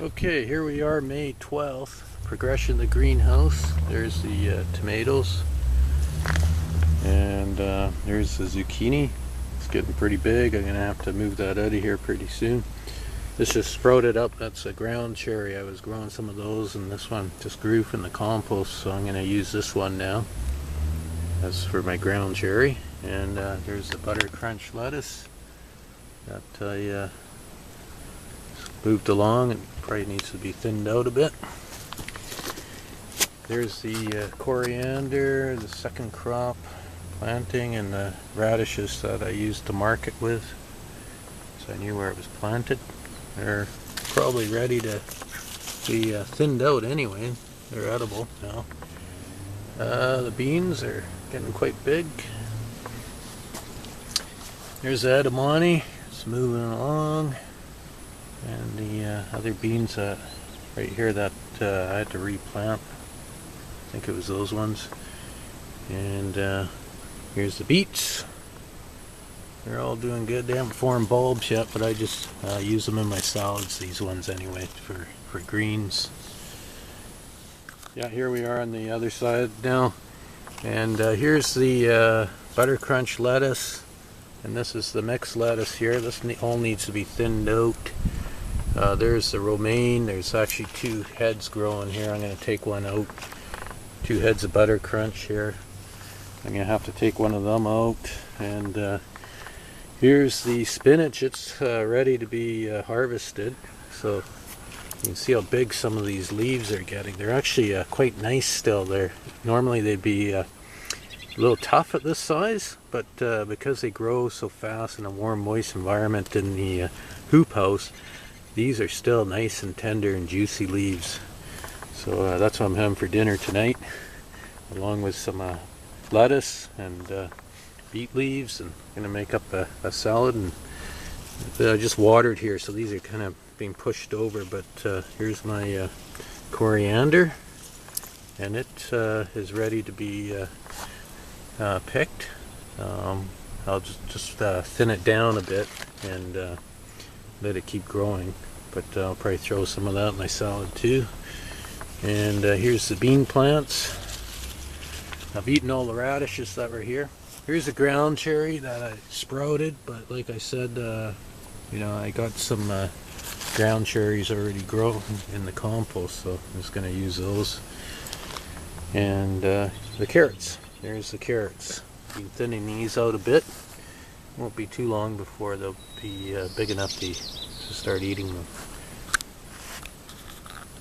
Okay, here we are, May 12th. Progression of the greenhouse. There's the tomatoes. And there's the zucchini. It's getting pretty big. I'm going to have to move that out of here pretty soon. This just sprouted up. That's a ground cherry. I was growing some of those, and this one just grew from the compost, so I'm going to use this one now. That's for my ground cherry. And there's the butter crunch lettuce that I moved along. It probably needs to be thinned out a bit. There's the coriander, the second crop planting, and the radishes that I used to mark it with, so I knew where it was planted. They're probably ready to be thinned out anyway. They're edible now. The beans are getting quite big. There's the edamame. It's moving along. And the other beans right here that I had to replant. I think it was those ones. And here's the beets. They're all doing good. They haven't formed bulbs yet, but I just use them in my salads, these ones anyway, for greens. Yeah, here we are on the other side now. And here's the butter crunch lettuce. And this is the mixed lettuce here. This all needs to be thinned out. There's the romaine. There's actually two heads growing here. I'm going to take one out. Two heads of butter crunch here. I'm going to have to take one of them out. And here's the spinach. It's ready to be harvested. So you can see how big some of these leaves are getting. They're actually quite nice still. Normally they'd be a little tough at this size, but because they grow so fast in a warm, moist environment in the hoop house, these are still nice and tender and juicy leaves. So that's what I'm having for dinner tonight, along with some lettuce and beet leaves, and I'm going to make up a salad. And I just watered here, so these are kind of being pushed over, but here's my coriander, and it is ready to be picked. I'll just thin it down a bit and let it keep growing, but I'll probably throw some of that in my salad too. And here's the bean plants. I've eaten all the radishes that were here. Here's the ground cherry that I sprouted, but like I said, I got some ground cherries already grown in the compost, so I'm just going to use those. And the carrots. There's the carrots. Been thinning these out a bit. Won't be too long before they'll be big enough to start eating them.